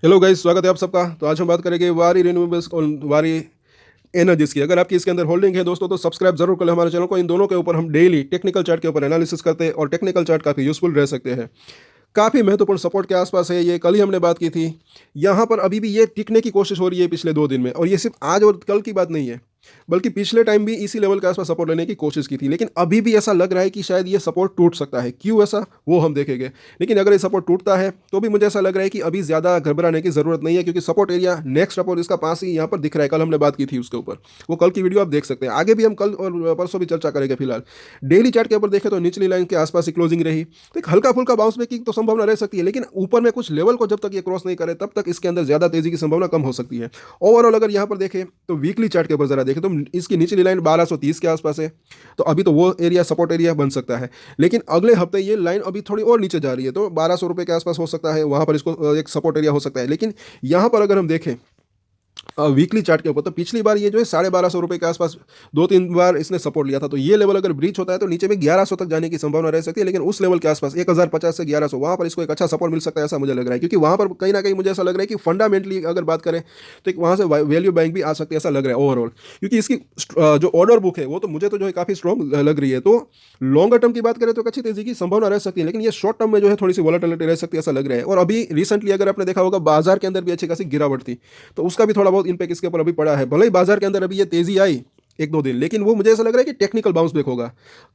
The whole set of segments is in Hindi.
हेलो गाइस, स्वागत है आप सबका। तो आज हम बात करेंगे वारी रिन्यूएबल्स और वारी एनर्जीज की। अगर आपकी इसके अंदर होल्डिंग है दोस्तों तो सब्सक्राइब जरूर कर लें हमारे चैनल को। इन दोनों के ऊपर हम डेली टेक्निकल चार्ट के ऊपर एनालिसिस करते हैं और टेक्निकल चार्ट काफ़ी यूजफुल रह सकते हैं। काफ़ी महत्वपूर्ण सपोर्ट के आसपास है ये, कल ही हमने बात की थी। यहाँ पर अभी भी ये टिकने की कोशिश हो रही है पिछले 2 दिन में, और ये सिर्फ आज और कल की बात नहीं है, बल्कि पिछले टाइम भी इसी लेवल के आसपास सपोर्ट लेने की कोशिश की थी। लेकिन अभी भी ऐसा लग रहा है कि शायद ये सपोर्ट टूट सकता है। क्यों ऐसा, वो हम देखेंगे। लेकिन अगर ये सपोर्ट टूटता है तो भी मुझे ऐसा लग रहा है कि अभी ज़्यादा घबराने की ज़रूरत नहीं है, क्योंकि सपोर्ट एरिया नेक्स्ट सपोर्ट इसका पास ही यहाँ पर दिख रहा है। कल हमने बात की थी उसके ऊपर, वो कल की वीडियो आप देख सकते हैं। आगे भी हम कल और परसों भी चर्चा करेंगे। फिलहाल डेली चार्ट के ऊपर देखें तो निचली लाइन के आसपास ही क्लोजिंग रही, तो एक हल्का फुल्का बाउंस बैक की तो संभावना रह सकती है। लेकिन ऊपर में कुछ लेवल को जब तक ये क्रॉस नहीं करे तब तक इसके अंदर ज़्यादा तेजी की संभावना कम हो सकती है। ओवरऑल अगर यहाँ पर देखें तो वीकली चार्ट के ऊपर जरा देखें तो इसकी निचली लाइन 1230 के आसपास है, तो अभी तो वो एरिया सपोर्ट एरिया बन सकता है। लेकिन अगले हफ्ते ये लाइन अभी थोड़ी और नीचे जा रही है, तो 1200 रुपये के आसपास हो सकता है, वहाँ पर इसको एक सपोर्ट एरिया हो सकता है। लेकिन यहाँ पर अगर हम देखें वीकली चार्ट के ऊपर, तो पिछली बार ये जो है 1250 रुपये के आसपास 2-3 बार इसने सपोर्ट लिया था। तो ये लेवल अगर ब्रीच होता है तो नीचे में 1100 तक जाने की संभावना रह सकती है। लेकिन उस लेवल के आसपास 1050 से 1100 वहाँ पर इसको एक अच्छा सपोर्ट मिल सकता है, ऐसा मुझे लग रहा है। क्योंकि वहाँ पर कहीं ना कहीं मुझे ऐसा लग रहा है कि फंडामेंटली अगर बात करें तो एक वहाँ से वैल्यू बैंक भी आ सकती है, ऐसा लग रहा है ओवरऑल। क्योंकि इसकी जो ऑर्डर बुक है वो तो मुझे तो जो है काफ़ी स्ट्रॉन्ग लग रही है। तो लॉन्गर टर्म की बात करें तो एक अच्छी तेजी की संभावना रह सकती है। लेकिन ये शॉर्ट टर्म में जो है थोड़ी सी वॉलेटिलिटी रह सकती है, ऐसा लग रहा है। और अभी रिसेंटली अगर आपने देखा होगा बाजार के अंदर भी अच्छी खासी गिरावट थी, तो उसका भी थोड़ा बहुत इम्पैक्ट इसके ऊपर अभी पड़ा है। भले ही बाजार के अंदर अभी ये तेजी आई 1-2 दिन, लेकिन वो मुझे ऐसा लग रहा है कि टेक्निकल बाउंस बैक होगा।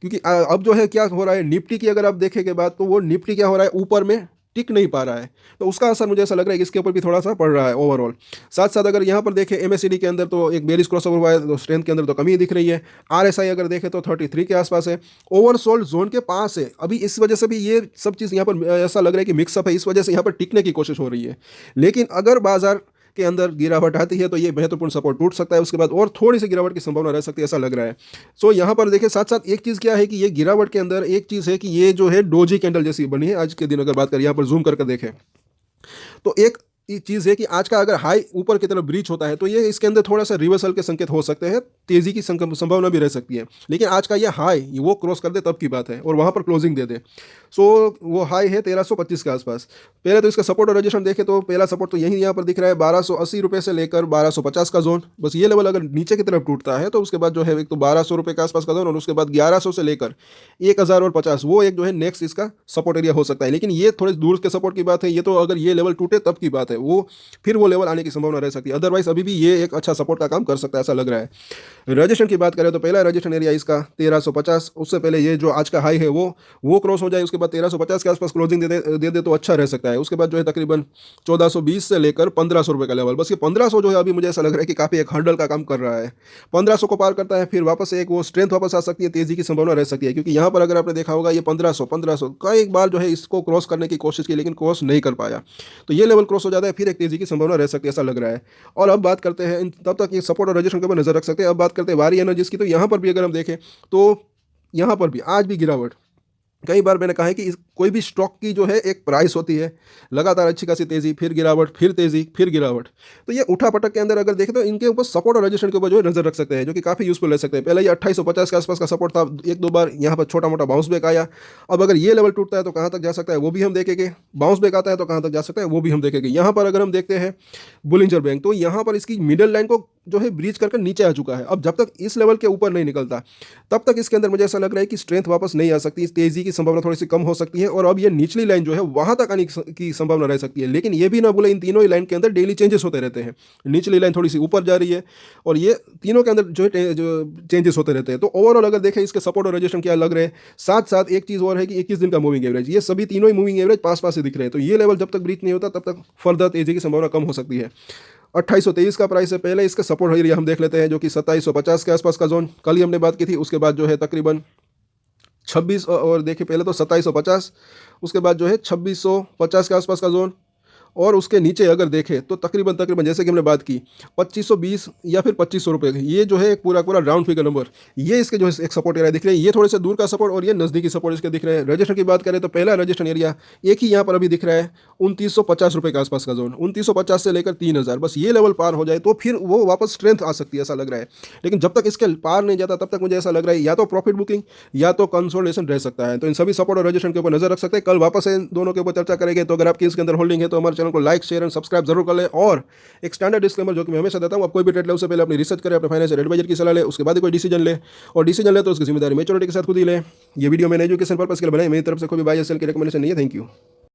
क्योंकि अब जो है क्या हो रहा है निफ्टी की अगर आप देखेंगे बात, तो वो निफ्टी क्या हो रहा है, ऊपर में टिक नहीं पा रहा है। तो उसका असर मुझे ऐसा लग रहा है कि इसके ऊपर भी थोड़ा सा पड़ रहा है ओवरऑल। साथ साथ अगर यहाँ पर देखें एमएससीडी के अंदर तो एक बेरिश क्रॉसओवर हुआ है, तो स्ट्रेंथ के अंदर तो कमी दिख रही है। आरएसआई अगर देखें तो 33 के आसपास है, ओवरसोल्ड जोन के पास है। अभी इस वजह से भी ये सब चीज़ यहाँ पर ऐसा लग रहा है कि मिक्सअप है, इस वजह से यहाँ पर टिकने की कोशिश हो रही है। लेकिन अगर बाजार के अंदर गिरावट आती है तो ये महत्वपूर्ण सपोर्ट टूट सकता है, उसके बाद और थोड़ी सी गिरावट की संभावना रह सकती है, ऐसा लग रहा है। सो यहाँ पर देखिए साथ साथ एक चीज़ क्या है कि ये गिरावट के अंदर एक चीज़ है कि ये जो है डोजी कैंडल जैसी बनी है आज के दिन। अगर बात करें यहाँ पर जूम करके देखें तो एक चीज़ है कि आज का अगर हाई ऊपर की तरफ ब्रीच होता है तो ये इसके अंदर थोड़ा सा रिवर्सल के संकेत हो सकते हैं, तेजी की संभावना भी रह सकती है। लेकिन आज का ये हाई वो क्रॉस कर दे तब की बात है और वहाँ पर क्लोजिंग दे दे। सो वो हाई है 1325 के आसपास। पहले तो इसका सपोर्ट और रेजिस्टेंस देखें तो पहला सपोर्ट तो यही यहाँ पर दिख रहा है 1280 रुपये से लेकर 1250 का जोन। बस ये लेवल अगर नीचे की तरफ टूटता है तो उसके बाद जो है एक तो 1200 रुपये के आसपास का जोन, और उसके बाद 1100 से लेकर 1050 वो एक जो है नेक्स्ट इसका सपोर्ट एरिया हो सकता है। लेकिन ये थोड़े दूर के सपोर्ट की बात है, ये तो अगर ये लेवल टूटे तब की बात है, वो फिर वो लेवल आने की संभावना रह सकती है। अदरवाइज अभी भी ये एक अच्छा सपोर्ट का काम कर सकता है, ऐसा लग रहा है। रजिस्ट्रेशन की बात करें तो पहला रजिस्ट्रेशन एरिया इसका 1350, उससे पहले ये जो आज का हाई है वो क्रॉस हो जाए, उसके बाद 1350 के आसपास क्लोजिंग दे दे तो अच्छा रह सकता है। उसके बाद जो है तकरीबन 1420 से लेकर 1500 रुपये का लेवल, बस ये 1500 जो है अभी मुझे ऐसा लग रहा है कि काफ़ी एक हर्डल का काम कर रहा है। 1500 को पार करता है फिर वापस एक वो स्ट्रेंथ वापस आ सकती है, तेजी की संभावना रह सकती है। क्योंकि यहाँ पर अगर आपने देखा होगा ये 1500 कई बार जो है इसको क्रॉस करने की कोशिश की लेकिन क्रॉस नहीं कर पाया, तो ये लेवल क्रॉस हो जाता है फिर एक तेजी की संभावना रह सकती है, ऐसा लग रहा है। और अब बात करते हैं तब तक ये सपोर्ट और रजिस्ट्रेशन के ऊपर नजर रख सकते हैं। अब बात करते हैं वारी एनर्जीज की, तो यहाँ पर भी अगर हम देखें तो यहाँ पर भी आज भी गिरावट। कई बार मैंने कहा है कि कोई भी स्टॉक की जो है एक प्राइस होती है, लगातार अच्छी खासी तेजी, फिर गिरावट, फिर तेजी, फिर गिरावट। तो ये उठा पटक के अंदर अगर देखें तो इनके ऊपर सपोर्ट और रजिस्ट्रेशन के ऊपर जो है नजर रख सकते हैं, जो कि काफ़ी यूजफुल रह सकते हैं। पहले ये 2850 के आसपास का सपोर्ट था, 1-2 बार यहाँ पर छोटा मोटा बाउंस बैक आया। अब अगर ये लेवल टूटता है तो कहाँ तक जा सकता है वो भी हम देखेंगे, बाउंस बैक आता है तो कहाँ तक जा सकता है वो भी हम देखेंगे। यहाँ पर अगर हम देखते हैं बुलिंजर बैंक, तो यहाँ पर इसकी मिडल लाइन को जो है ब्रीच करके नीचे आ चुका है। अब जब तक इस लेवल के ऊपर नहीं निकलता तब तक इसके अंदर मुझे ऐसा लग रहा है कि स्ट्रेंथ वापस नहीं आ सकती, तेजी की संभावना थोड़ी सी कम हो सकती है, और अब ये निचली लाइन जो है वहां तक आने की संभावना रह सकती है। लेकिन ये भी ना बोले इन तीनों ही लाइन के अंदर डेली चेंजेस होते रहते हैं, निचली लाइन थोड़ी सी ऊपर जा रही है और ये तीनों के अंदर जो है जो चेंजेस होते रहते हैं। तो ओवरऑल अगर देखें इसके सपोर्ट और रजिस्ट्रेशन क्या लग रहे हैं। साथ साथ एक चीज़ और है कि 21 दिन का मूविंग एवरेज, ये सभी तीनों ही मूविंग एवरेज पास पास से दिख रहे हैं। तो ये लेवल जब तक ब्रीच नहीं होता तब तक फर्दर तेजी की संभावना कम हो सकती है। 2823 का प्राइस है, पहले इसका सपोर्ट एरिया हम देख लेते हैं जो कि 2750 के आसपास का जोन, कल ही हमने बात की थी। उसके बाद जो है तकरीबन 26 और देखिए पहले तो 2750, उसके बाद जो है 2650 के आसपास का जोन, और उसके नीचे अगर देखें तो तकरीबन जैसे कि हमने बात की 2520 या फिर 2500 रुपये, ये जो है एक पूरा राउंड फिगर नंबर, ये इसके जो है एक सपोर्ट एरिया दिख रहे हैं। ये थोड़े से दूर का सपोर्ट और ये नज़दीकी सपोर्ट इसके दिख रहे हैं। रजिस्ट्रेशन की बात करें तो पहला रजिस्ट्रेशन एरिया एक ही यहाँ पर अभी दिख रहा है 2950 रुपये के आसपास का जोन, 2950 से लेकर 3000, बस ये लेवल पार हो जाए तो फिर वो वापस स्ट्रेंथ आ सकती है, ऐसा लग रहा है। लेकिन जब तक इसके पार नहीं जाता तब तक मुझे ऐसा लग रहा है या तो प्रॉफिट बुकिंग या तो कंसोलिडेशन रह सकता है। तो इन सभी सपोर्ट और रजिस्ट्रेशन के ऊपर नजर रख सकते हैं। कल वापस इन दोनों के ऊपर चर्चा करेंगे। तो अगर आपकी इसके अंदर होल्डिंग है तो हमारे चैनल को लाइक शेयर एंड सब्सक्राइब जरूर कर लें। और एक स्टैंडर्ड डिस्क्लेमर जो कि मैं हमेशा देता हूँ, आप कोई भी ट्रेड ले उससे पहले अपनी रिसर्च करें, अपने फाइनेंशियल एडवाइजर की सलाह ले, उसके बाद ही कोई डिसीजन ले, और डिसीजन ले तो उसकी जिम्मेदारी मैच्योरिटी के साथ खुद ही ले। ये वीडियो मैंने एजुकेशन पर्पस के लिए बनाई, मेरी तरफ से कोई भी बाय या सेल की रिकमेंडेशन नहीं है। Thank you.